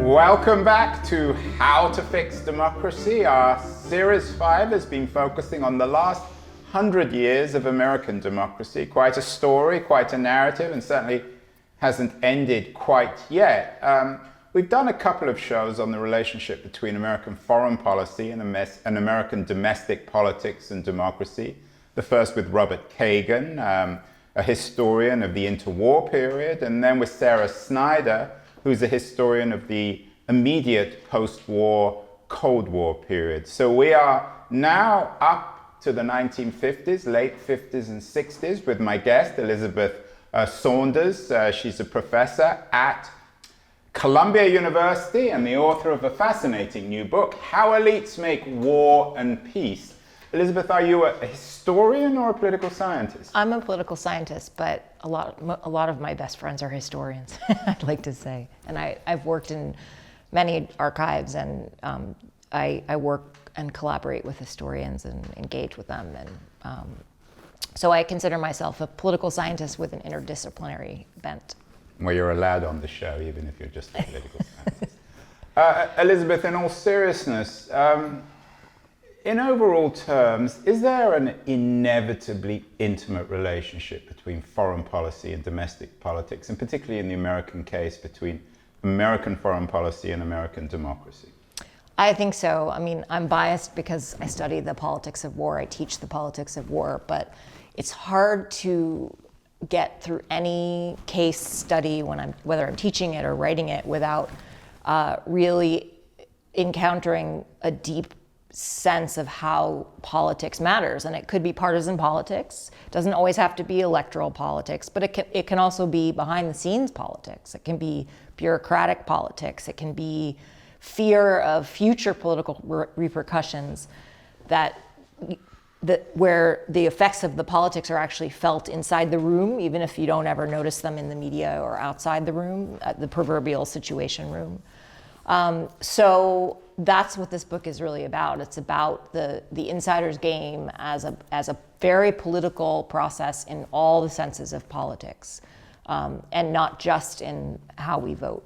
Welcome back to How to Fix Democracy. Our Series 5 has been focusing on the last 100 years of American democracy. Quite a story, quite a narrative, and certainly hasn't ended quite yet. We've done a couple of shows on the relationship between American foreign policy and American domestic politics and democracy. The first with Robert Kagan, a historian of the interwar period, and then with Sarah Snyder, who's a historian of the immediate post-war Cold War period. So we are now up to the 1950s, late 50s and 60s, with my guest, Elizabeth Saunders. She's a professor at Columbia University and the author of a fascinating new book, How Elites Make War and Peace. Elizabeth, are you a historian or a political scientist? I'm a political scientist, but a lot of my best friends are historians, I'd like to say. And I've worked in many archives, and I work and collaborate with historians and engage with them. And so I consider myself a political scientist with an interdisciplinary bent. Well, you're allowed on the show, even if you're just a political scientist. Elizabeth, in all seriousness, in overall terms, is there an inevitably intimate relationship between foreign policy and domestic politics, and particularly in the American case, between American foreign policy and American democracy? I think so. I mean, I'm biased because I study the politics of war. I teach the politics of war, but it's hard to get through any case study whether I'm teaching it or writing it without really encountering a deep sense of how politics matters. And it could be partisan politics. It doesn't always have to be electoral politics, but it can also be behind the scenes politics. It can be bureaucratic politics. It can be fear of future political repercussions where the effects of the politics are actually felt inside the room, even if you don't ever notice them in the media or outside the room, the proverbial situation room. So that's what this book is really about. It's about the insider's game as a very political process in all the senses of politics, and not just in how we vote.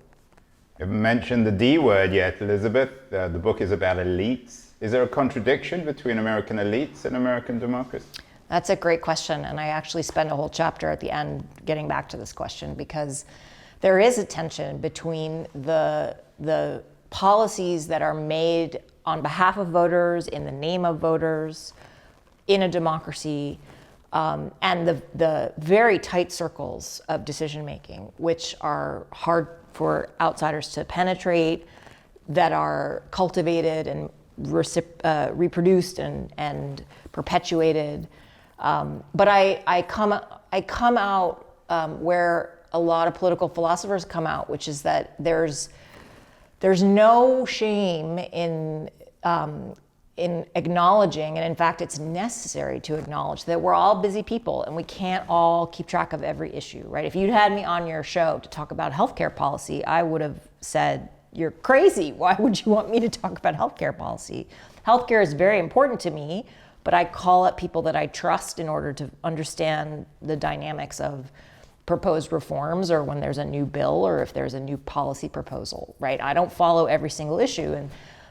You haven't mentioned the D word yet, Elizabeth. The book is about elites. Is there a contradiction between American elites and American democracy? That's a great question, and I actually spend a whole chapter at the end getting back to this question, because there is a tension between the policies that are made on behalf of voters, in the name of voters, in a democracy, and the very tight circles of decision making, which are hard for outsiders to penetrate, that are cultivated and reproduced and perpetuated. But I come out where a lot of political philosophers come out, which is that there's no shame in acknowledging, and in fact it's necessary to acknowledge, that we're all busy people and we can't all keep track of every issue, right? If you'd had me on your show to talk about healthcare policy, I would have said, you're crazy. Why would you want me to talk about healthcare policy? Healthcare is very important to me, but I call up people that I trust in order to understand the dynamics of proposed reforms, or when there's a new bill, or if there's a new policy proposal, right? I don't follow every single issue, and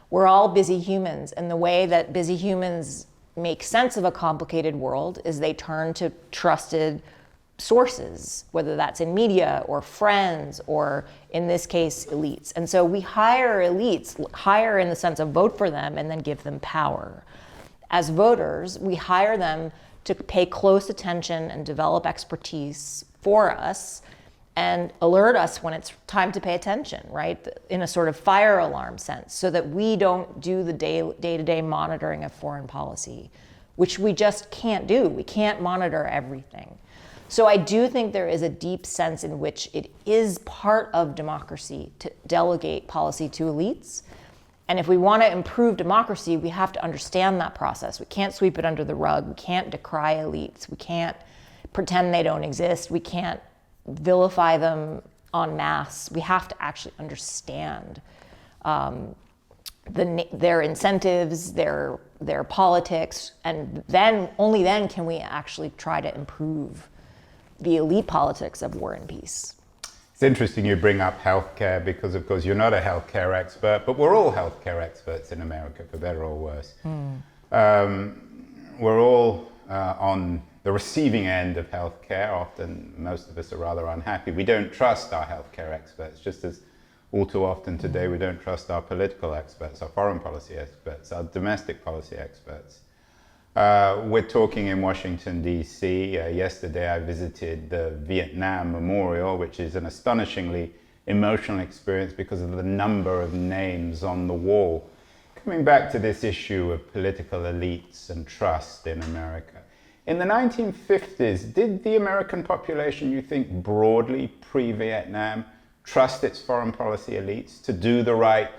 we're all busy humans. And the way that busy humans make sense of a complicated world is they turn to trusted sources, whether that's in media or friends, or in this case, elites. And so we hire elites, hire in the sense of vote for them and then give them power. As voters, we hire them to pay close attention and develop expertise for us and alert us when it's time to pay attention, right? In a sort of fire alarm sense, so that we don't do the day-to-day monitoring of foreign policy, which we just can't do. We can't monitor everything. So I do think there is a deep sense in which it is part of democracy to delegate policy to elites. And if we want to improve democracy, we have to understand that process. We can't sweep it under the rug. We can't decry elites. We can't pretend they don't exist. We can't vilify them en masse. We have to actually understand their incentives, their politics, and then only then can we actually try to improve the elite politics of war and peace. It's interesting you bring up healthcare because, of course, you're not a healthcare expert, but we're all healthcare experts in America, for better or worse. We're all on the receiving end of healthcare. Often, most of us are rather unhappy. We don't trust our healthcare experts, just as all too often today we don't trust our political experts, our foreign policy experts, our domestic policy experts. We're talking in Washington, D.C. Yesterday I visited the Vietnam Memorial, which is an astonishingly emotional experience because of the number of names on the wall. Coming back to this issue of political elites and trust in America. In the 1950s, did the American population, you think, broadly pre-Vietnam, trust its foreign policy elites to do the right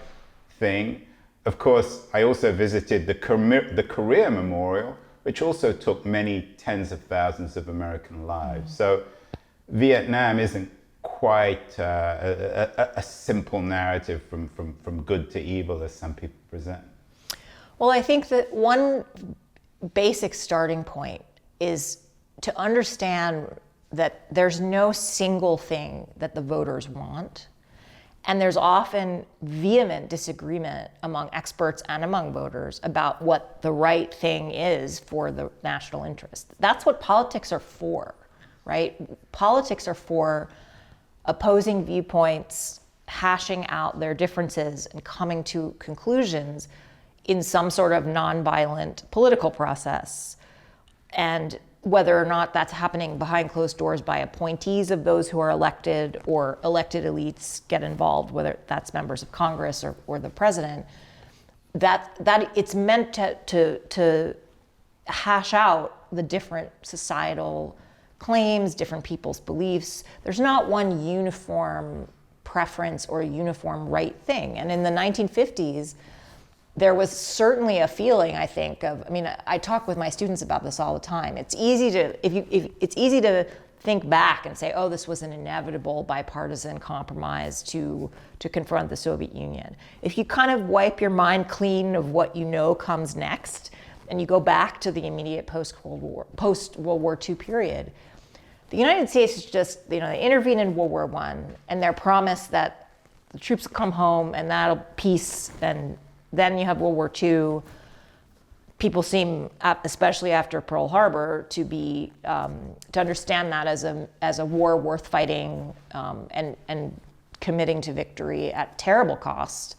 thing? Of course, I also visited the Korea Memorial, which also took many tens of thousands of American lives. So Vietnam isn't quite a simple narrative from good to evil as some people present. Well, I think that one basic starting point is to understand that there's no single thing that the voters want. And there's often vehement disagreement among experts and among voters about what the right thing is for the national interest. That's what politics are for, right? Politics are for opposing viewpoints, hashing out their differences, and coming to conclusions in some sort of nonviolent political process. And whether or not that's happening behind closed doors by appointees of those who are elected or elected elites get involved, whether that's members of Congress or the president, that it's meant to hash out the different societal claims, different people's beliefs. There's not one uniform preference or uniform right thing. And in the 1950s, there was certainly a feeling, I think, I talk with my students about this all the time. It's easy to think back and say, oh, this was an inevitable bipartisan compromise to confront the Soviet Union. If you kind of wipe your mind clean of what you know comes next, and you go back to the immediate post-World War II period, the United States is just, they intervened in World War I, and their promise that the troops will come home and that'll peace, and then you have World War II. People seem, especially after Pearl Harbor, to understand that as a war worth fighting and committing to victory at terrible cost.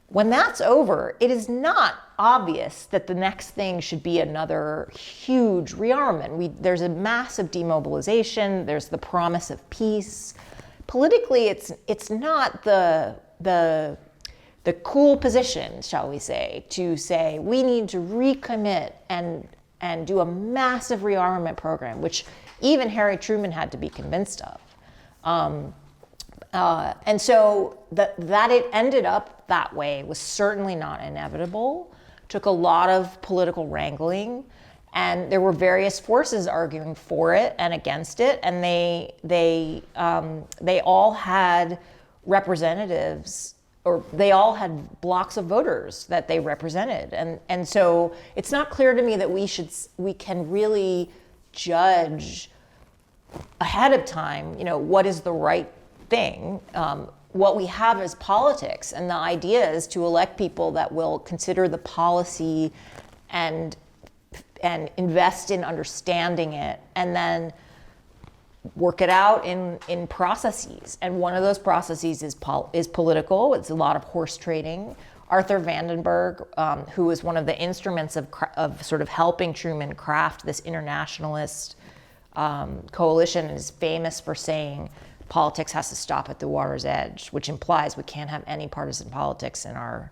When that's over, it is not obvious that the next thing should be another huge rearmament. There's a massive demobilization. There's the promise of peace. Politically, it's not the cool position, shall we say, to say we need to recommit and do a massive rearmament program, which even Harry Truman had to be convinced of. And so that it ended up that way was certainly not inevitable. Took a lot of political wrangling, and there were various forces arguing for it and against it, and they all had representatives, or they all had blocks of voters that they represented. And so it's not clear to me that we can really judge ahead of time, what is the right thing. What we have is politics, and the idea is to elect people that will consider the policy and invest in understanding it, and then work it out in processes. And one of those processes is political. It's a lot of horse trading. Arthur Vandenberg, who was one of the instruments of sort of helping Truman craft this internationalist coalition, is famous for saying politics has to stop at the water's edge, which implies we can't have any partisan politics in our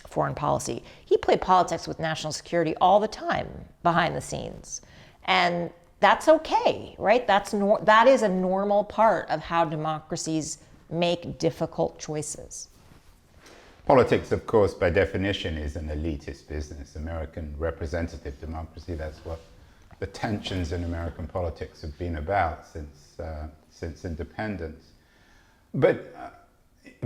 foreign policy. He played politics with national security all the time behind the scenes. And that's okay, right? That is a normal part of how democracies make difficult choices. Politics, of course, by definition, is an elitist business. American representative democracy, that's what the tensions in American politics have been about since independence. But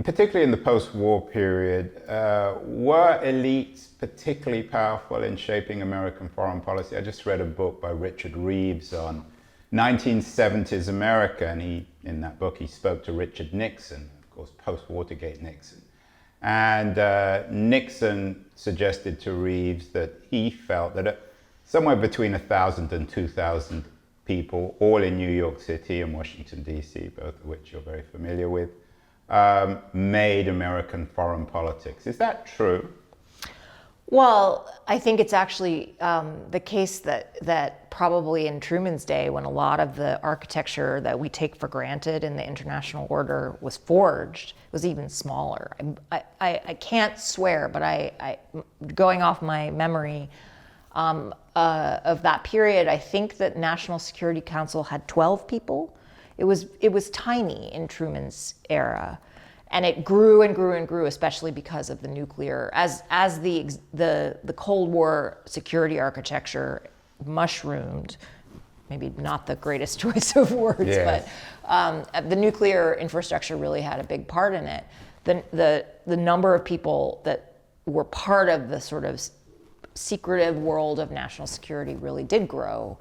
particularly in the post-war period, were elites particularly powerful in shaping American foreign policy? I just read a book by Richard Reeves on 1970s America, and in that book he spoke to Richard Nixon, of course, post-Watergate Nixon. And Nixon suggested to Reeves that he felt that somewhere between 1,000 and 2,000 people, all in New York City and Washington, D.C., both of which you're very familiar with, made American foreign politics. Is that true? Well, I think it's actually the case that probably in Truman's day, when a lot of the architecture that we take for granted in the international order was forged, was even smaller. I can't swear, but I going off my memory of that period, I think that National Security Council had 12 people. It was tiny in Truman's era. And it grew and grew and grew, especially because of the nuclear. As the Cold War security architecture mushroomed, maybe not the greatest choice of words, yes. But the nuclear infrastructure really had a big part in it. The number of people that were part of the sort of secretive world of national security really did grow.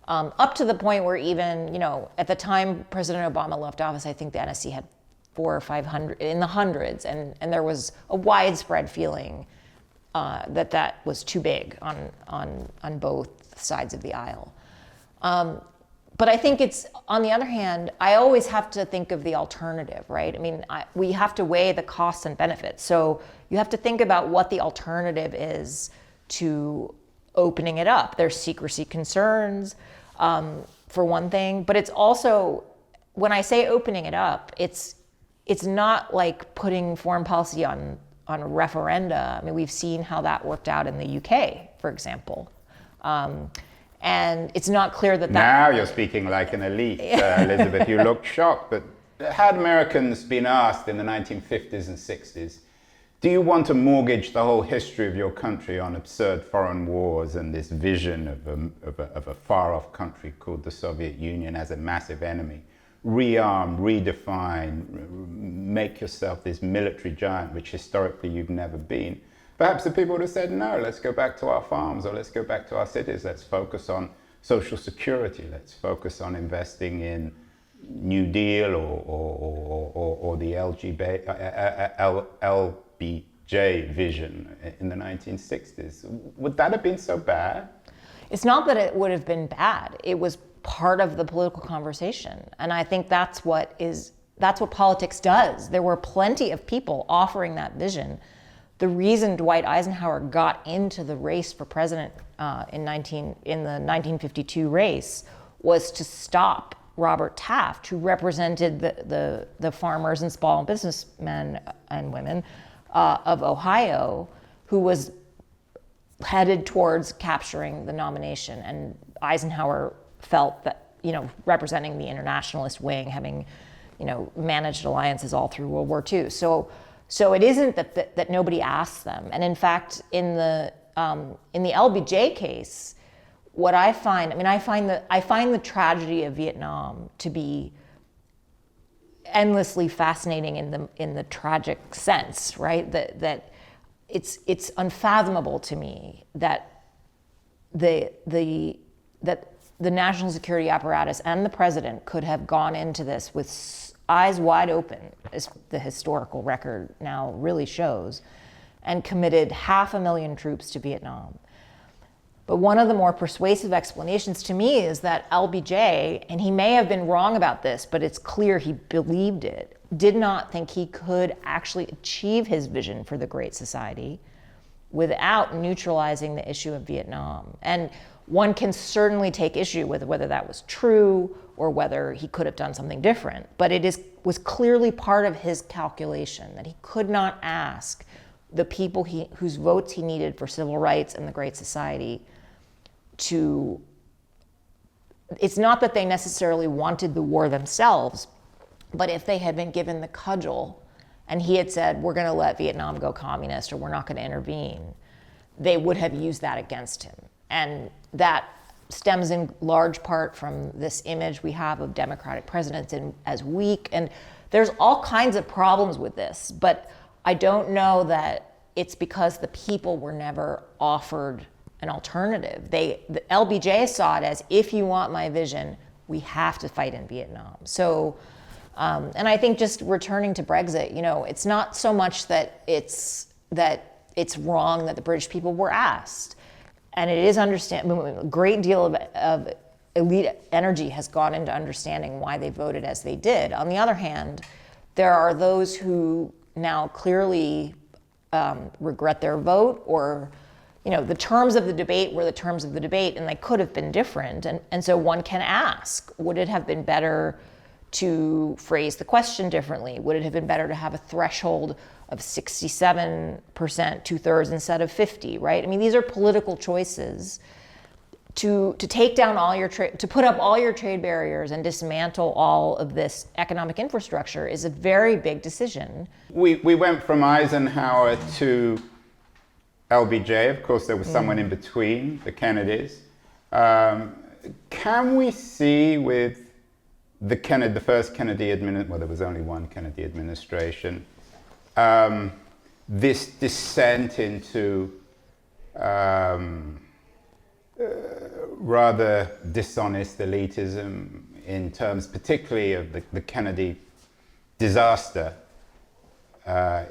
Up to the point where even, at the time President Obama left office, I think the NSC had 400 or 500, in the hundreds, and there was a widespread feeling that was too big on both sides of the aisle. But I think it's, on the other hand, I always have to think of the alternative, right? I mean, we have to weigh the costs and benefits. So you have to think about what the alternative is to opening it up. There's secrecy concerns, for one thing, but it's also, when I say opening it up, it's not like putting foreign policy on referenda. I mean, we've seen how that worked out in the UK, for example. And it's not clear that Now you're speaking like an elite, Elizabeth. You look shocked, but had Americans been asked in the 1950s and 60s, do you want to mortgage the whole history of your country on absurd foreign wars and this vision of a far-off country called the Soviet Union as a massive enemy? Rearm, redefine, make yourself this military giant, which historically you've never been. Perhaps the people would have said, no, let's go back to our farms, or let's go back to our cities. Let's focus on social security. Let's focus on investing in New Deal or the LBJ vision in the 1960s. Would that have been so bad? It's not that it would have been bad. It was part of the political conversation. And I think that's what politics does. There were plenty of people offering that vision. The reason Dwight Eisenhower got into the race for president in the 1952 race was to stop Robert Taft, who represented the farmers and small businessmen and women of Ohio, who was headed towards capturing the nomination. And Eisenhower felt that, representing the internationalist wing, having, managed alliances all through World War II. So it isn't that nobody asked them. And in fact, in the LBJ case, what I find the tragedy of Vietnam to be endlessly fascinating in the tragic sense, right? That it's unfathomable to me that the national security apparatus and the president could have gone into this with eyes wide open, as the historical record now really shows, and committed 500,000 troops to Vietnam. But one of the more persuasive explanations to me is that LBJ, and he may have been wrong about this, but it's clear he believed it, did not think he could actually achieve his vision for the Great Society without neutralizing the issue of Vietnam. And one can certainly take issue with whether that was true or whether he could have done something different. But it was clearly part of his calculation that he could not ask the people whose votes he needed for civil rights and the Great Society to... It's not that they necessarily wanted the war themselves, but if they had been given the cudgel and he had said, we're going to let Vietnam go communist or we're not going to intervene, they would have used that against him. And that stems in large part from this image we have of democratic presidents as weak. And there's all kinds of problems with this, but I don't know that it's because the people were never offered an alternative. The LBJ saw it as, if you want my vision, we have to fight in Vietnam. So, and I think just returning to Brexit, it's not so much that it's wrong that the British people were asked. And it is a great deal of elite energy has gone into understanding why they voted as they did. On the other hand, there are those who now clearly regret their vote, or the terms of the debate were the terms of the debate and they could have been different. And so one can ask, would it have been better to phrase the question differently? Would it have been better to have a threshold of 67%, 2/3 instead of 50, right? I mean, these are political choices. To take down to put up all your trade barriers and dismantle all of this economic infrastructure is a very big decision. We went from Eisenhower to LBJ. Of course, there was someone in between, the Kennedys. Can we see with the first Kennedy administration, well, there was only one Kennedy administration, this descent into rather dishonest elitism in terms particularly of the Kennedy disaster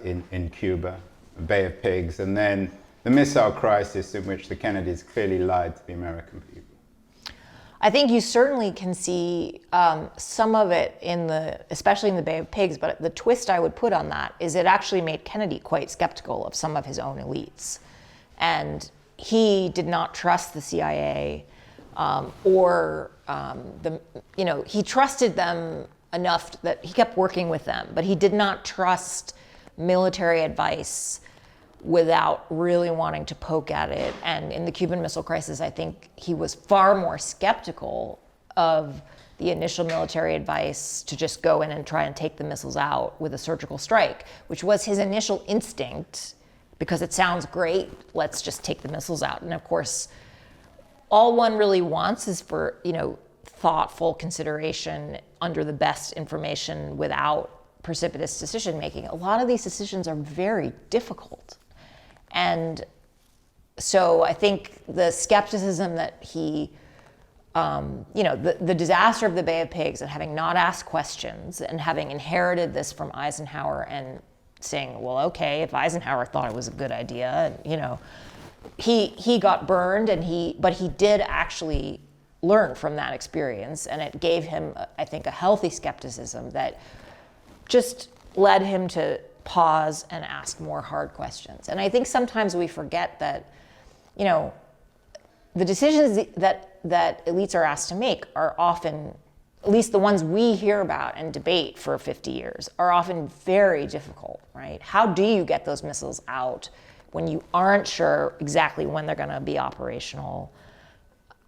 in Cuba, Bay of Pigs, and then the missile crisis in which the Kennedys clearly lied to the American people? I think you certainly can see some of it especially in the Bay of Pigs, but the twist I would put on that is it actually made Kennedy quite skeptical of some of his own elites. And he did not trust the CIA he trusted them enough that he kept working with them, but he did not trust military advice without really wanting to poke at it. And in the Cuban Missile Crisis, I think he was far more skeptical of the initial military advice to just go in and try and take the missiles out with a surgical strike, which was his initial instinct, because it sounds great, let's just take the missiles out. And of course, all one really wants is for, thoughtful consideration under the best information without precipitous decision making. A lot of these decisions are very difficult. And so I think the skepticism that he, the disaster of the Bay of Pigs and having not asked questions and having inherited this from Eisenhower and saying, well, okay, if Eisenhower thought it was a good idea, he got burned, but he did actually learn from that experience, and it gave him, I think, a healthy skepticism that just led him to pause and ask more hard questions. And I think sometimes we forget that, the decisions that elites are asked to make are often, at least the ones we hear about and debate for 50 years, are often very difficult, right? How do you get those missiles out when you aren't sure exactly when they're going to be operational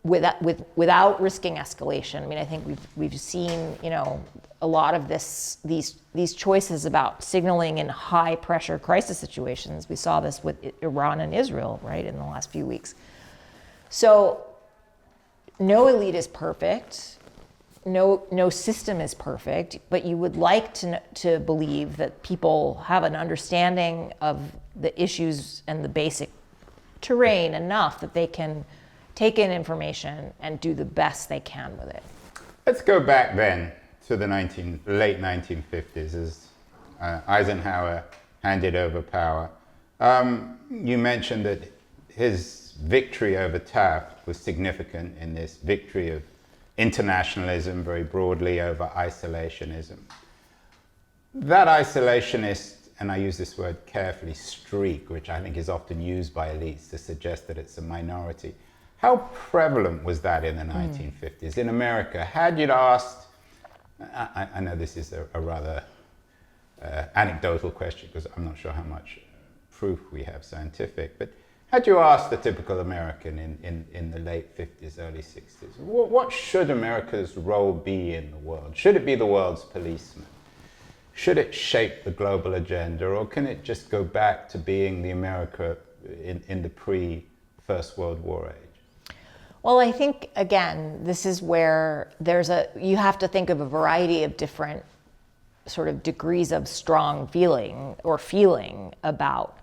without risking escalation? I mean, I think we've seen, a lot of these choices about signaling in high pressure crisis situations. We saw this with Iran and Israel, right, in the last few weeks. So no elite is perfect. No system is perfect, but you would like to believe that people have an understanding of the issues and the basic terrain enough that they can take in information and do the best they can with it. Let's go back then to the late 1950s as Eisenhower handed over power. You mentioned that his victory over Taft was significant in this victory of internationalism, very broadly, over isolationism. That isolationist, and I use this word carefully, streak, which I think is often used by elites to suggest that it's a minority. How prevalent was that in the 1950s? In America, had you asked, I know this is a rather anecdotal question because I'm not sure how much proof we have scientific, but had you asked the typical American in the late 50s, early 60s, what should America's role be in the world? Should it be the world's policeman? should it shape the global agenda, or can it just go back to being the America in the pre-First World War age? Well, I think, again, this is where you have to think of a variety of different sort of degrees of strong feeling about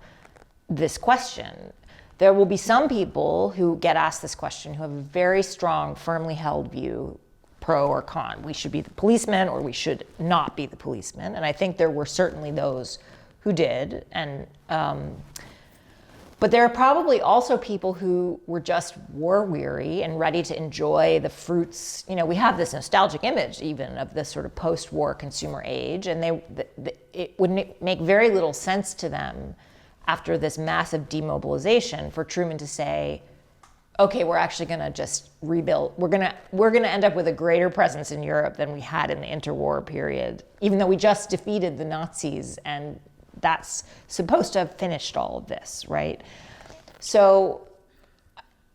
this question. There will be some people who get asked this question who have a very strong, firmly held view, pro or con. We should be the policeman or we should not be the policeman. And I think there were certainly those who did. But there are probably also people who were just war weary and ready to enjoy the fruits. We have this nostalgic image even of this sort of post-war consumer age, and it would make very little sense to them after this massive demobilization for Truman to say, okay, we're actually going to just rebuild. We're going to end up with a greater presence in Europe than we had in the interwar period, even though we just defeated the Nazis, and that's supposed to have finished all of this, right? So,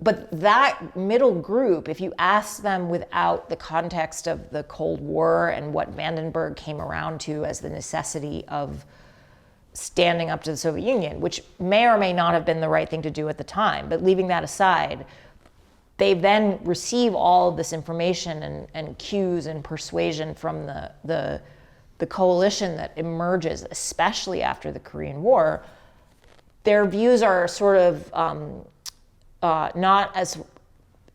but that middle group, if you ask them without the context of the Cold War and what Vandenberg came around to as the necessity of standing up to the Soviet Union, which may or may not have been the right thing to do at the time, but leaving that aside, they then receive all of this information and cues and persuasion from the coalition that emerges, especially after the Korean War. Their views are sort of not as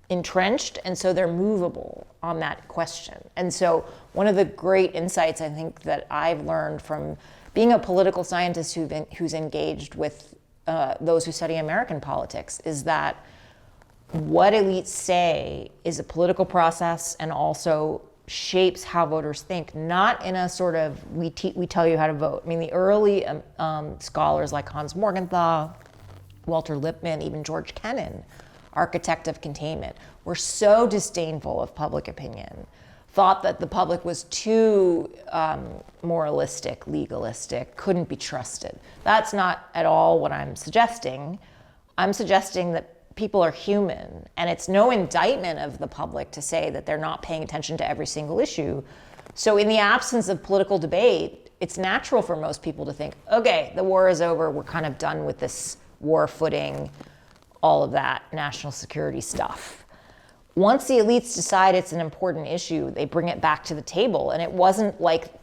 entrenched, and so they're movable on that question. And so one of the great insights I think that I've learned from being a political scientist who's engaged with those who study American politics is that what elites say is a political process and also shapes how voters think, not in a sort of we tell you how to vote. I mean, the early scholars like Hans Morgenthau, Walter Lippmann, even George Kennan, architect of containment, were so disdainful of public opinion, thought that the public was too moralistic, legalistic, couldn't be trusted. That's not at all what I'm suggesting. I'm suggesting that people are human, and it's no indictment of the public to say that they're not paying attention to every single issue. So in the absence of political debate, it's natural for most people to think, okay, the war is over, we're kind of done with this war footing, all of that national security stuff. Once the elites decide it's an important issue, they bring it back to the table, and it wasn't like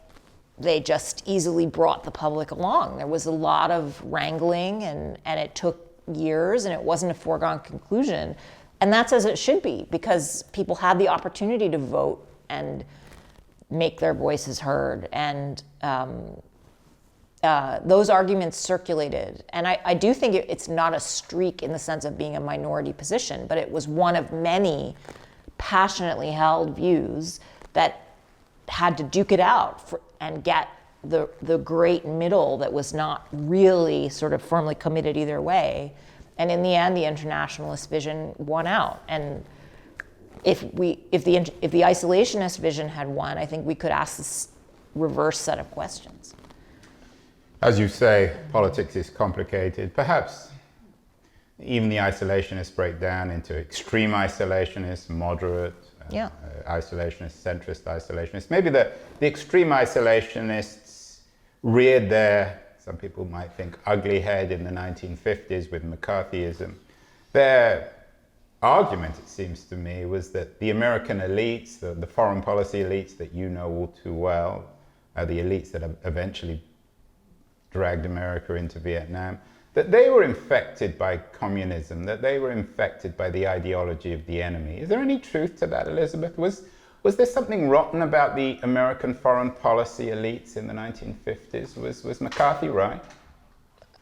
they just easily brought the public along. There was a lot of wrangling, and it took years, and it wasn't a foregone conclusion. And that's as it should be, because people had the opportunity to vote and make their voices heard. And those arguments circulated. And I do think it's not a streak in the sense of being a minority position, but it was one of many passionately held views that had to duke it out and get the great middle that was not really sort of firmly committed either way. And in the end, the internationalist vision won out. And if the isolationist vision had won, I think we could ask this reverse set of questions. As you say, politics is complicated. Perhaps even the isolationists break down into extreme isolationists, moderate isolationists, centrist isolationists. Maybe the extreme isolationists reared their, some people might think, ugly head in the 1950s with McCarthyism. Their argument, it seems to me, was that the American elites, the foreign policy elites that you know all too well, the elites that eventually dragged America into Vietnam, that they were infected by communism, that they were infected by the ideology of the enemy. Is there any truth to that, Elizabeth? Was there something rotten about the American foreign policy elites in the 1950s? Was McCarthy right?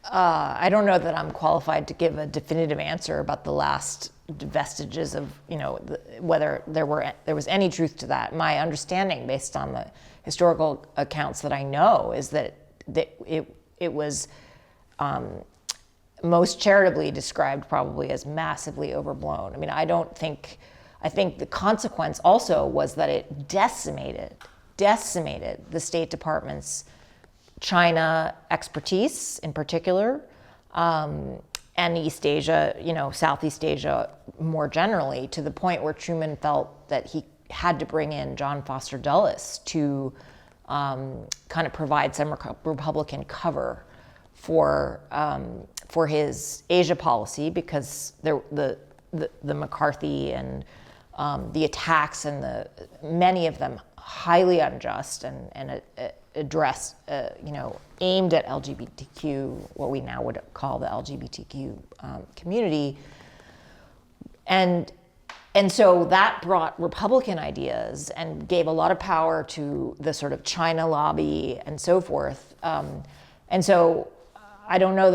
I don't know that I'm qualified to give a definitive answer about the last vestiges of, whether there was any truth to that. My understanding, based on the historical accounts that I know, is that it was most charitably described probably as massively overblown. I mean, I think the consequence also was that it decimated the State Department's China expertise in particular, and East Asia, Southeast Asia more generally, to the point where Truman felt that he had to bring in John Foster Dulles to kind of provide some Republican cover for his Asia policy, because the McCarthy and the attacks, and many of them highly unjust and addressed, aimed at LGBTQ, what we now would call the LGBTQ community. And so that brought Republican ideas and gave a lot of power to the sort of China lobby and so forth. And so I don't know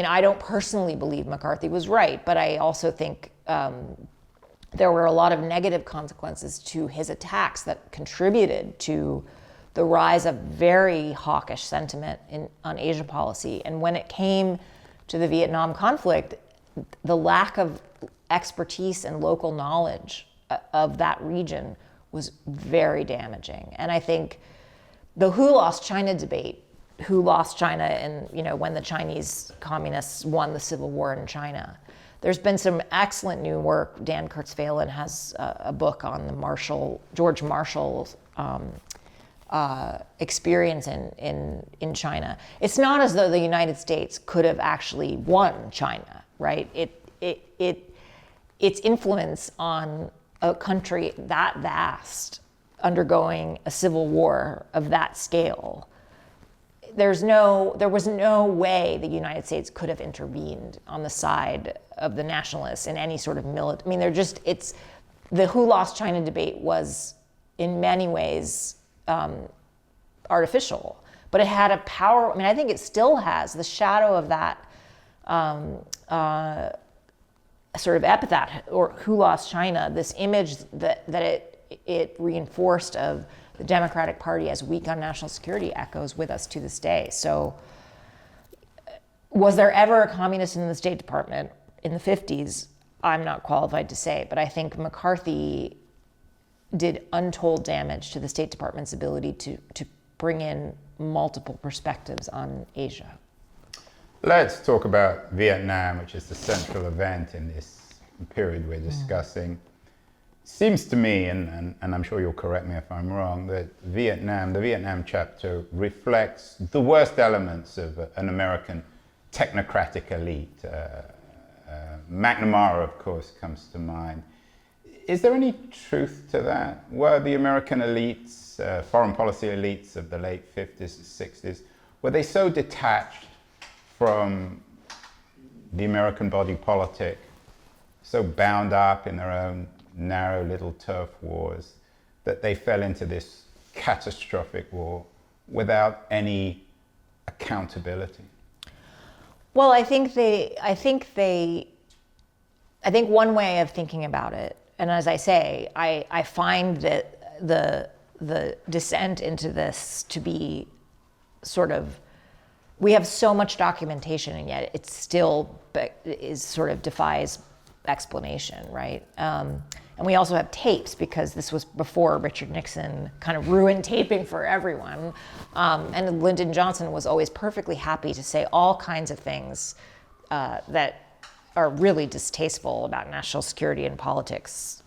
I don't personally believe McCarthy was right, but I also think there were a lot of negative consequences to his attacks that contributed to the rise of very hawkish sentiment on Asia policy. And when it came to the Vietnam conflict, the lack of expertise and local knowledge of that region was very damaging. And I think the who lost China debate, who lost China and, when the Chinese communists won the civil war in China, there's been some excellent new work. Dan Kurtzweilen has a book on the George Marshall's experience in China. It's not as though the United States could have actually won China, right? Its influence on a country that vast, undergoing a civil war of that scale, there was no way the United States could have intervened on the side of the nationalists in any sort of military. The who lost China debate was in many ways artificial, but it had a power. I think it still has the shadow of that sort of epithet, or who lost China, this image that it reinforced of the Democratic Party as weak on national security echoes with us to this day. So was there ever a communist in the State Department in the 50s? I'm not qualified to say, but I think McCarthy did untold damage to the State Department's ability to bring in multiple perspectives on Asia. Let's talk about Vietnam, which is the central event in this period we're discussing. Seems to me, and I'm sure you'll correct me if I'm wrong, that the Vietnam chapter reflects the worst elements of an American technocratic elite. McNamara, of course, comes to mind. Is there any truth to that? Were the American elites, foreign policy elites of the late 50s and 60s, were they so detached from the American body politic, so bound up in their own narrow little turf wars, that they fell into this catastrophic war without any accountability? Well, I think one way of thinking about it, and as I say, I find that the descent into this to be sort of, we have so much documentation, and yet it still defies explanation, right? And we also have tapes, because this was before Richard Nixon kind of ruined taping for everyone. And Lyndon Johnson was always perfectly happy to say all kinds of things that are really distasteful about national security and politics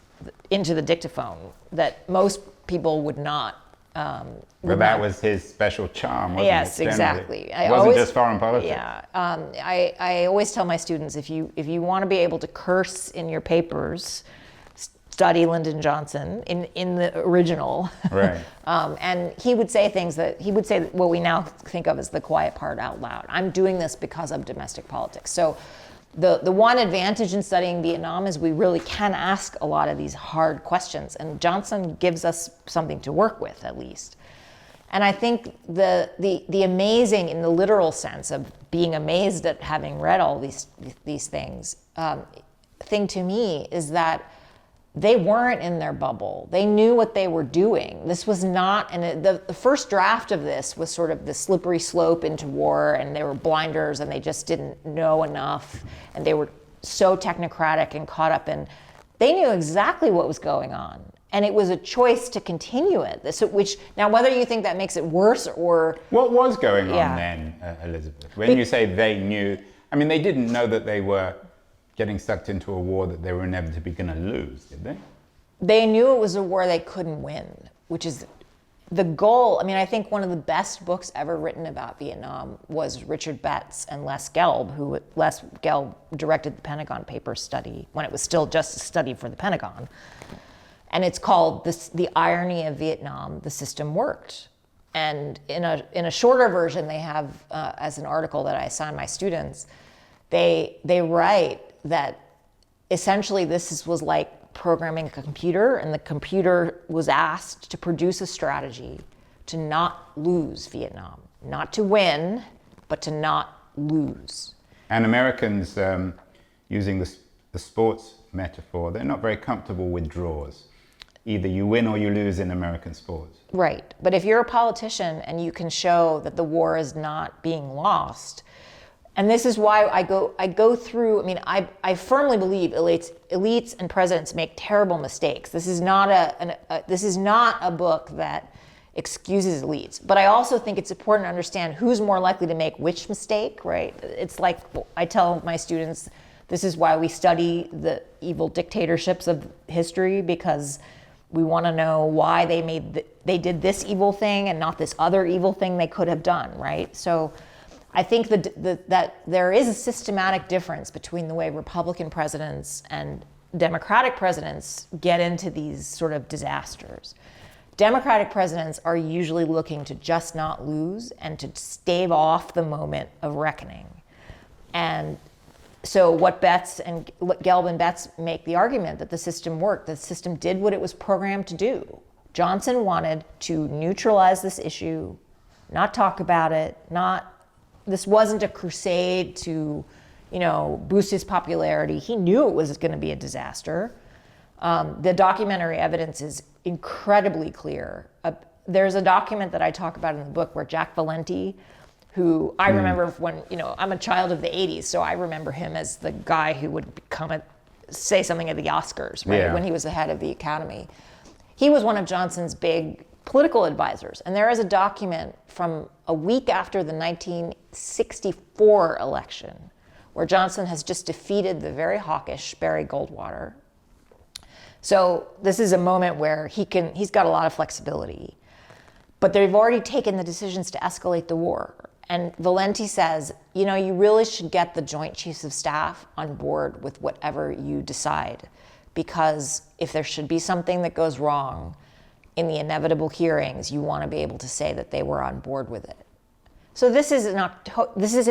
into the dictaphone that most people would not. But that was his special charm, wasn't it? Yes, exactly. It wasn't just foreign politics. Yeah, I always tell my students, if you want to be able to curse in your papers, study Lyndon Johnson in the original. Right. And he would say what we now think of as the quiet part out loud. I'm doing this because of domestic politics. So the one advantage in studying Vietnam is we really can ask a lot of these hard questions, and Johnson gives us something to work with, at least. And I think the amazing, in the literal sense of being amazed at having read all these things, thing to me is that they weren't in their bubble. They knew what they were doing. This was not, and the first draft of this was sort of the slippery slope into war, and they were blinders, and they just didn't know enough, and they were so technocratic and caught up in, they knew exactly what was going on. And it was a choice to continue it. Which, now whether you think that makes it worse or... What was going on then, Elizabeth? When you say they knew, I mean, they didn't know that they were getting sucked into a war that they were inevitably going to lose, did they? They knew it was a war they couldn't win, which is the goal. I mean, I think one of the best books ever written about Vietnam was Richard Betts and Les Gelb, Les Gelb directed the Pentagon Papers study when it was still just a study for the Pentagon. And it's called The Irony of Vietnam, The System Worked. And in a shorter version, they have, as an article that I assign my students, they write that essentially this was like programming a computer, and the computer was asked to produce a strategy to not lose Vietnam. Not to win, but to not lose. And Americans, using the sports metaphor, they're not very comfortable with draws. Either you win or you lose in American sports. Right. But if you're a politician and you can show that the war is not being lost, and this is why I go through, I mean, I firmly believe elites and presidents make terrible mistakes. This is not a book that excuses elites. But I also think it's important to understand who's more likely to make which mistake, right? It's like I tell my students, this is why we study the evil dictatorships of history, because we want to know why they did this evil thing and not this other evil thing they could have done, right? So I think that there is a systematic difference between the way Republican presidents and Democratic presidents get into these sort of disasters. Democratic presidents are usually looking to just not lose and to stave off the moment of reckoning. And so what Gelb and Betts make the argument that the system worked, the system did what it was programmed to do. Johnson wanted to neutralize this issue, not talk about it, this wasn't a crusade to, boost his popularity. He knew it was going to be a disaster. The documentary evidence is incredibly clear. There's a document that I talk about in the book where Jack Valenti, who I remember when, I'm a child of the 80s, so I remember him as the guy who would say something at the Oscars, right? Yeah. When he was the head of the Academy. He was one of Johnson's big political advisors. And there is a document from a week after the 1964 election where Johnson has just defeated the very hawkish Barry Goldwater. So this is a moment where he's got a lot of flexibility. But they've already taken the decisions to escalate the war. And Valenti says, you really should get the Joint Chiefs of Staff on board with whatever you decide. Because if there should be something that goes wrong in the inevitable hearings, you want to be able to say that they were on board with it. So this is in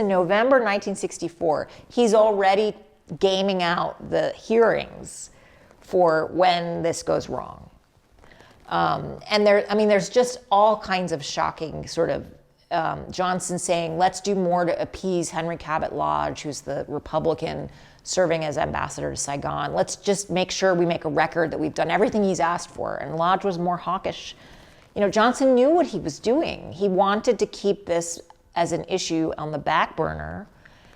November 1964. He's already gaming out the hearings for when this goes wrong. And there's just all kinds of shocking sort of Johnson saying, let's do more to appease Henry Cabot Lodge, who's the Republican serving as ambassador to Saigon. Let's just make sure we make a record that we've done everything he's asked for. And Lodge was more hawkish. Johnson knew what he was doing. He wanted to keep this as an issue on the back burner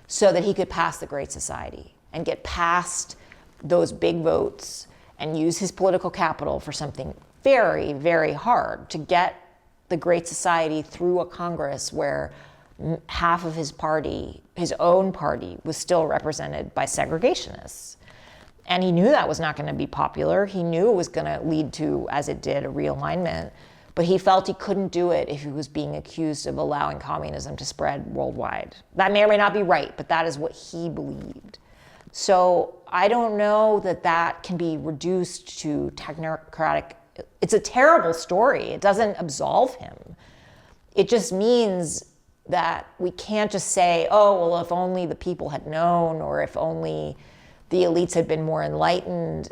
so that he could pass the Great Society and get past those big votes and use his political capital for something very, very hard, to get the Great Society through a Congress where half of his party, his own party, was still represented by segregationists. And he knew that was not going to be popular. He knew it was going to lead to, as it did, a realignment. But he felt he couldn't do it if he was being accused of allowing communism to spread worldwide. That may or may not be right, but that is what he believed. So I don't know that can be reduced to technocratic. It's a terrible story. It doesn't absolve him. It just means that we can't just say, oh, well, if only the people had known, or if only the elites had been more enlightened.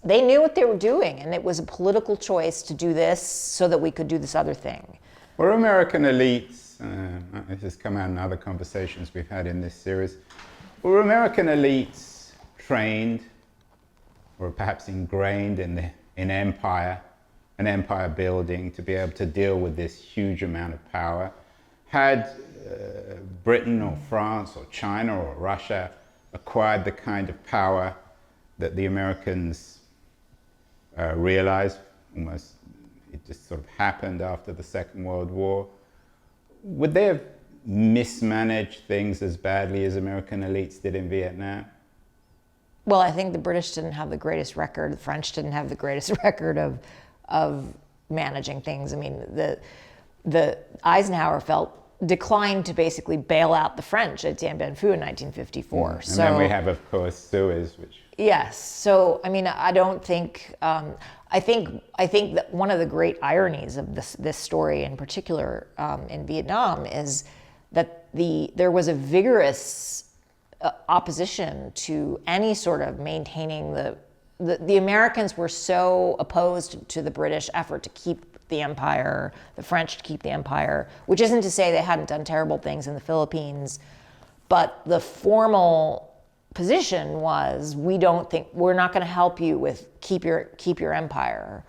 They knew what they were doing, and it was a political choice to do this so that we could do this other thing. Were American elites, this has come out in other conversations we've had in this series, were American elites trained or perhaps ingrained in empire, an empire building, to be able to deal with this huge amount of power? Had Britain or France or China or Russia acquired the kind of power that the Americans realized, almost it just sort of happened after the Second World War, would they have mismanaged things as badly as American elites did in Vietnam? Well, I think the British didn't have the greatest record. The French didn't have the greatest record of managing things. I mean, the Eisenhower declined to basically bail out the French at Dien Bien Phu in 1954. And then we have, of course, Suez, which... Yes. So, I mean, I don't think, I think that one of the great ironies of this story in particular in Vietnam is that there was a vigorous opposition to any sort of maintaining the Americans were so opposed to the British effort to keep the empire, the French to keep the empire, which isn't to say they hadn't done terrible things in the Philippines, but the formal position was, we're not going to help you with keep your empire.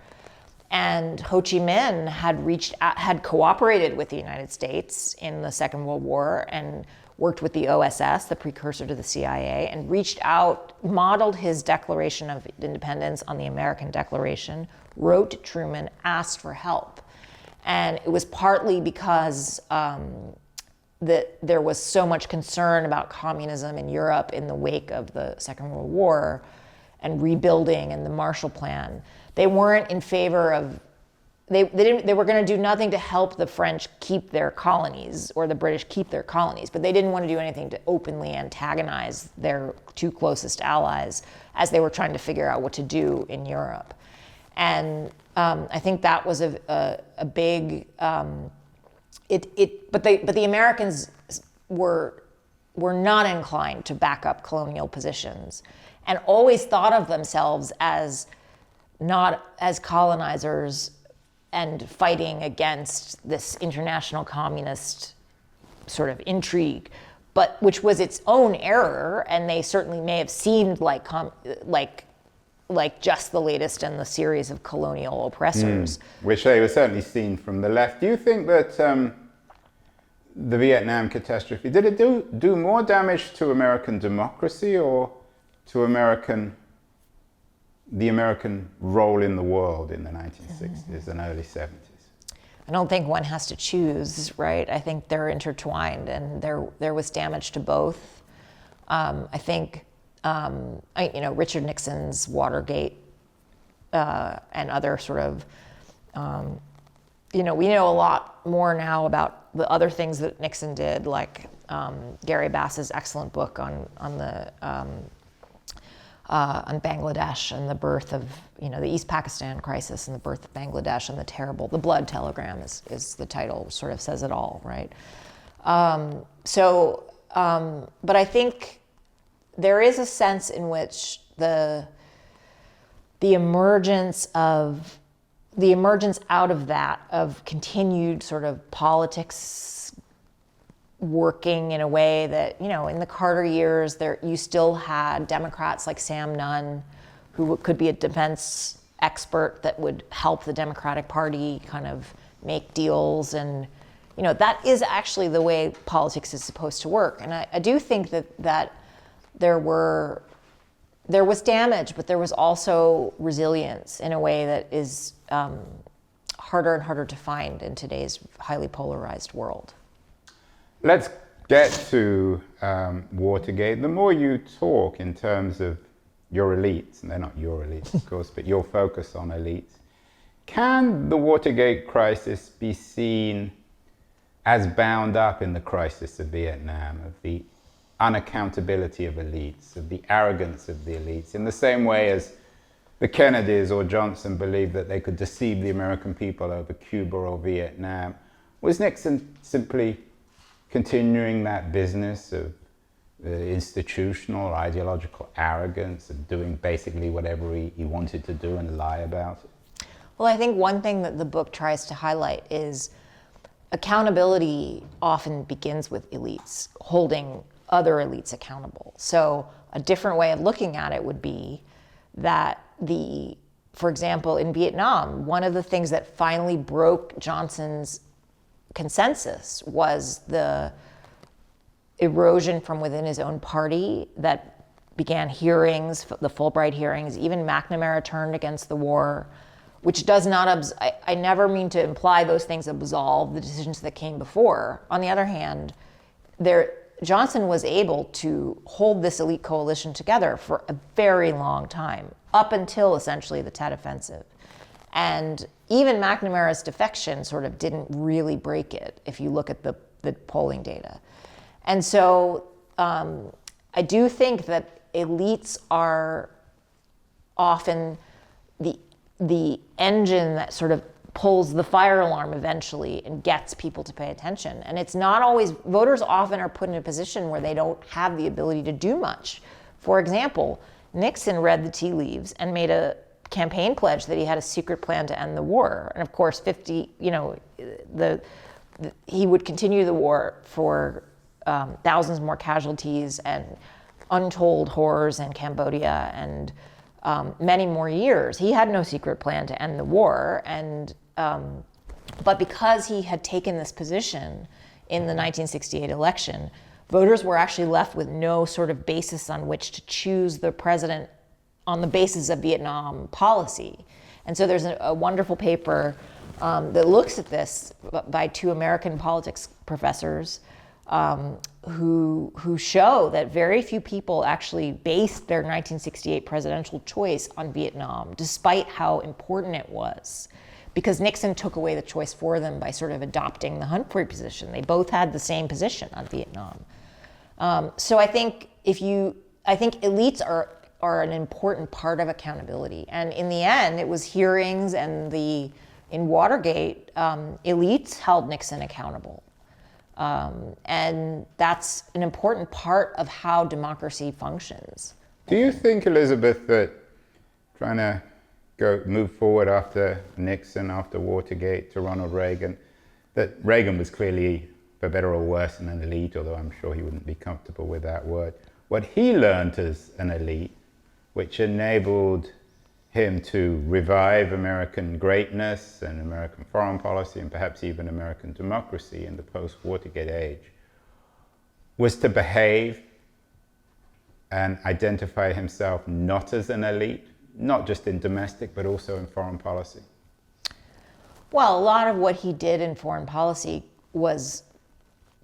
And Ho Chi Minh had cooperated with the United States in the Second World War and worked with the OSS, the precursor to the CIA, and reached out, modeled his Declaration of Independence on the American Declaration, wrote to Truman, asked for help. And it was partly because that there was so much concern about communism in Europe in the wake of the Second World War and rebuilding and the Marshall Plan. They weren't in favor of, they were going to do nothing to help the French keep their colonies or the British keep their colonies, but they didn't want to do anything to openly antagonize their two closest allies as they were trying to figure out what to do in Europe. And I think that was a big, but the Americans were not inclined to back up colonial positions and always thought of themselves as not as colonizers and fighting against this international communist sort of intrigue, but which was its own error, and they certainly may have seemed like just the latest in the series of colonial oppressors. Which they were certainly seen from the left. Do you think that the Vietnam catastrophe, did it do more damage to American democracy or to the American role in the world in the 1960s and early 70s? I don't think one has to choose, right? I think they're intertwined, and there was damage to both. I think, Richard Nixon's Watergate and other sort of, we know a lot more now about the other things that Nixon did, like Gary Bass's excellent book on Bangladesh and the birth of, the East Pakistan crisis and the birth of Bangladesh and the blood telegram is the title, sort of says it all, right? But I think there is a sense in which the emergence out of that, of continued sort of politics working in a way that, in the Carter years, you still had Democrats like Sam Nunn, who could be a defense expert that would help the Democratic Party kind of make deals. And, that is actually the way politics is supposed to work. And I do think that there was damage, but there was also resilience in a way that is harder and harder to find in today's highly polarized world. Let's get to Watergate. The more you talk in terms of your elites, and they're not your elites, of course, but your focus on elites, can the Watergate crisis be seen as bound up in the crisis of Vietnam, of the unaccountability of elites, of the arrogance of the elites, in the same way as the Kennedys or Johnson believed that they could deceive the American people over Cuba or Vietnam? Was Nixon simply continuing that business of institutional or ideological arrogance of doing basically whatever he wanted to do and lie about it? Well, I think one thing that the book tries to highlight is accountability often begins with elites, holding other elites accountable. So a different way of looking at it would be that for example, in Vietnam, one of the things that finally broke Johnson's consensus was the erosion from within his own party that began hearings, the Fulbright hearings. Even McNamara turned against the war, which does not, I never mean to imply those things absolve the decisions that came before. On the other hand, Johnson was able to hold this elite coalition together for a very long time, up until essentially the Tet Offensive. And even McNamara's defection sort of didn't really break it if you look at the polling data. And so I do think that elites are often the engine that sort of pulls the fire alarm eventually and gets people to pay attention. And it's not always, voters often are put in a position where they don't have the ability to do much. For example, Nixon read the tea leaves and made a campaign pledge that he had a secret plan to end the war. And of course, he would continue the war for thousands more casualties and untold horrors in Cambodia and many more years. He had no secret plan to end the war, but because he had taken this position in the 1968 election, voters were actually left with no sort of basis on which to choose the president on the basis of Vietnam policy. And so there's a wonderful paper that looks at this by two American politics professors who show that very few people actually based their 1968 presidential choice on Vietnam, despite how important it was, because Nixon took away the choice for them by sort of adopting the Humphrey position. They both had the same position on Vietnam. So I think elites are an important part of accountability. And in the end, it was hearings and in Watergate, elites held Nixon accountable. And that's an important part of how democracy functions. Do you think, Elizabeth, that trying to move forward after Nixon, after Watergate to Ronald Reagan, that Reagan was clearly, for better or worse, an elite, although I'm sure he wouldn't be comfortable with that word. What he learned as an elite, which enabled him to revive American greatness and American foreign policy and perhaps even American democracy in the post-Watergate age, was to behave and identify himself not as an elite, not just in domestic, but also in foreign policy? Well, a lot of what he did in foreign policy was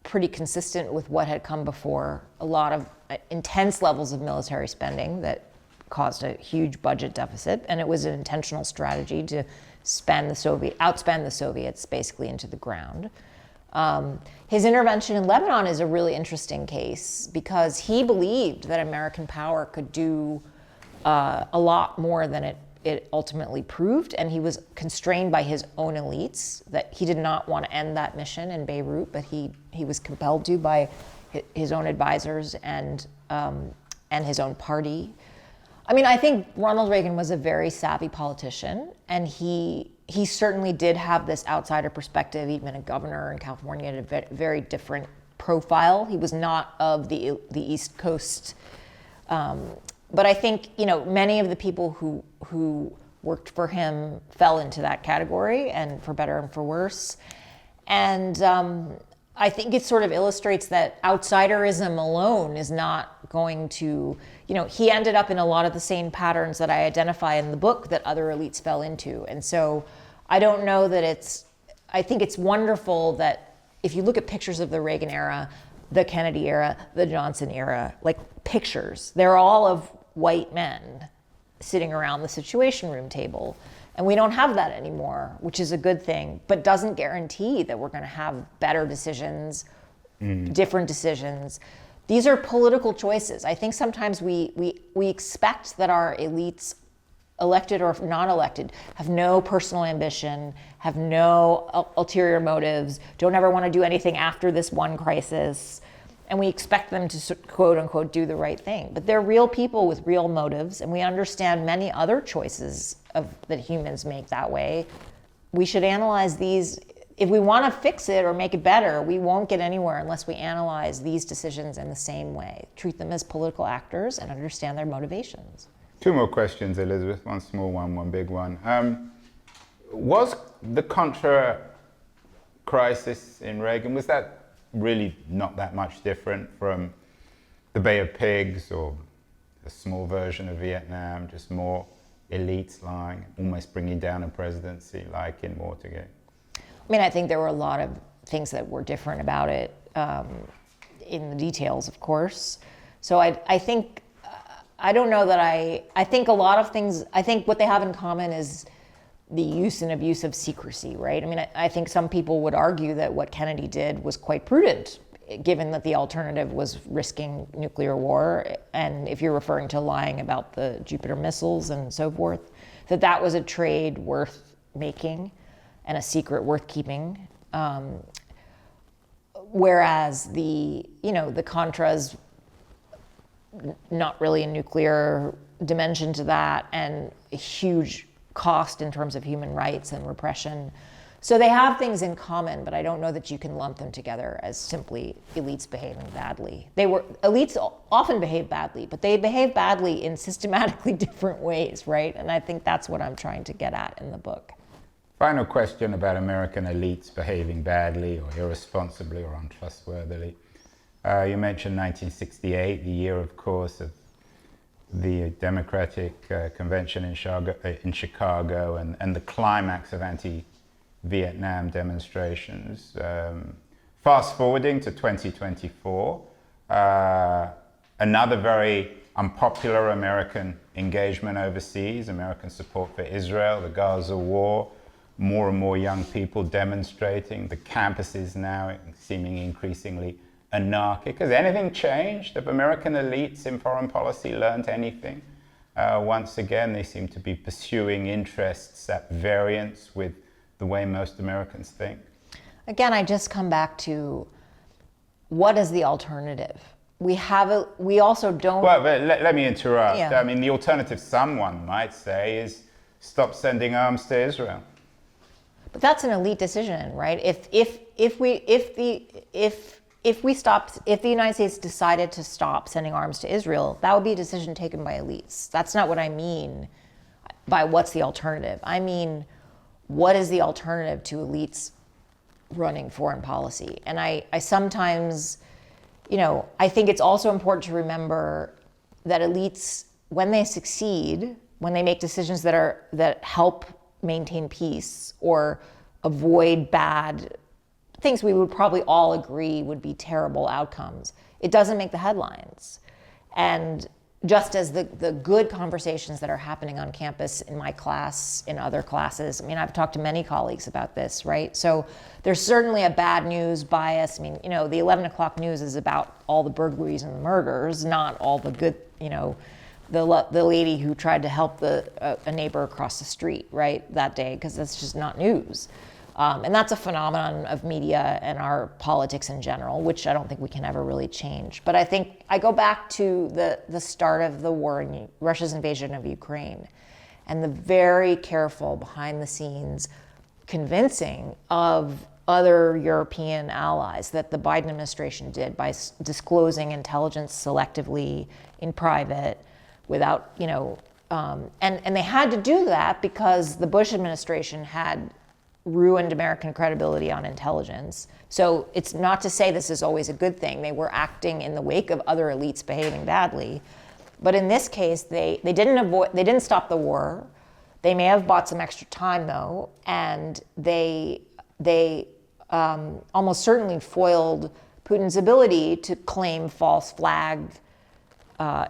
pretty consistent with what had come before. A lot of intense levels of military spending that caused a huge budget deficit, and it was an intentional strategy to outspend the Soviets basically into the ground. His intervention in Lebanon is a really interesting case because he believed that American power could do a lot more than it ultimately proved, and he was constrained by his own elites, that he did not want to end that mission in Beirut, but he was compelled to by his own advisors and his own party. I mean, I think Ronald Reagan was a very savvy politician, and he certainly did have this outsider perspective. He'd been a governor in California at a very different profile. He was not of the East Coast. But I think, many of the people who worked for him fell into that category, and for better and for worse. And I think it sort of illustrates that outsiderism alone is not going to, he ended up in a lot of the same patterns that I identify in the book that other elites fell into. And so I don't know that I think it's wonderful that if you look at pictures of the Reagan era, the Kennedy era, the Johnson era, like pictures, they're all of white men sitting around the Situation Room table. And we don't have that anymore, which is a good thing, but doesn't guarantee that we're going to have better decisions, different decisions. These are political choices. I think sometimes we expect that our elites, elected or not elected, have no personal ambition, have no ulterior motives, don't ever want to do anything after this one crisis. And we expect them to, quote unquote, do the right thing. But they're real people with real motives, and we understand many other choices that humans make that way. We should analyze these. If we want to fix it or make it better, we won't get anywhere unless we analyze these decisions in the same way, treat them as political actors, and understand their motivations. Two more questions, Elizabeth. One small one, one big one. Was the Contra crisis in Reagan, was that really not that much different from the Bay of Pigs or a small version of Vietnam, just more elites lying, almost bringing down a presidency like in Watergate? I mean, I think there were a lot of things that were different about it, in the details, of course. So I think, I don't know that I think a lot of things, I think what they have in common is the use and abuse of secrecy, right? I mean, I think some people would argue that what Kennedy did was quite prudent, given that the alternative was risking nuclear war. And if you're referring to lying about the Jupiter missiles and so forth, that was a trade worth making and a secret worth keeping. Whereas the Contras, not really a nuclear dimension to that, and a huge cost in terms of human rights and repression. So they have things in common, but I don't know that you can lump them together as simply elites behaving badly. Elites often behave badly, but they behave badly in systematically different ways, right? And I think that's what I'm trying to get at in the book. Final question about American elites behaving badly or irresponsibly or untrustworthily. You mentioned 1968, the year, of course, of the Democratic Convention in Chicago and the climax of anti-Vietnam demonstrations. Fast forwarding to 2024, another very unpopular American engagement overseas, American support for Israel, the Gaza war, more and more young people demonstrating, the campuses now seeming increasingly anarchic. Has anything changed? Have American elites in foreign policy learned anything? Once again, they seem to be pursuing interests at variance with the way most Americans think. Again, I just come back to what is the alternative? We also don't... Well, but let me interrupt. Yeah. I mean, the alternative, someone might say, is stop sending arms to Israel. But that's an elite decision, right? If the United States decided to stop sending arms to Israel, that would be a decision taken by elites. That's not what I mean by what's the alternative. I mean, what is the alternative to elites running foreign policy? And I sometimes, I think it's also important to remember that elites, when they succeed, when they make decisions that help maintain peace or avoid bad things we would probably all agree would be terrible outcomes, it doesn't make the headlines. And just as the good conversations that are happening on campus in my class, in other classes, I mean, I've talked to many colleagues about this, right? So there's certainly a bad news bias. I mean, the 11 o'clock news is about all the burglaries and the murders, not all the good, the lady who tried to help a neighbor across the street, right, that day, because that's just not news. And that's a phenomenon of media and our politics in general, which I don't think we can ever really change. But I think I go back to the start of the war, Russia's invasion of Ukraine, and the very careful behind the scenes convincing of other European allies that the Biden administration did by disclosing intelligence selectively in private without, and they had to do that because the Bush administration had ruined American credibility on intelligence. So it's not to say this is always a good thing. They were acting in the wake of other elites behaving badly. But in this case, they didn't stop the war. They may have bought some extra time though, and they almost certainly foiled Putin's ability to claim false flag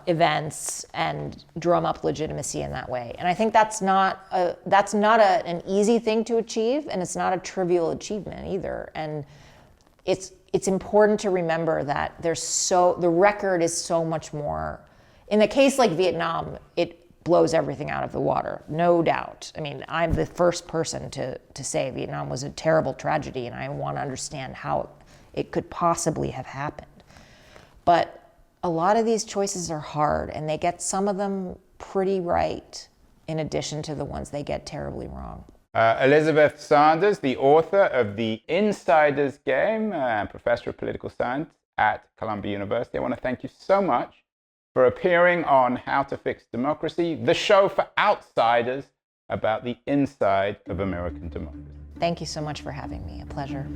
events and drum up legitimacy in that way. And I think that's not an easy thing to achieve, and it's not a trivial achievement either. And it's important to remember that the record is so much more. In a case like Vietnam, it blows everything out of the water, no doubt. I mean, I'm the first person to say Vietnam was a terrible tragedy, and I want to understand how it could possibly have happened. But a lot of these choices are hard, and they get some of them pretty right, in addition to the ones they get terribly wrong. Elizabeth Saunders, the author of The Insider's Game, professor of political science at Columbia University. I want to thank you so much for appearing on How to Fix Democracy, the show for outsiders about the inside of American democracy. Thank you so much for having me. A pleasure.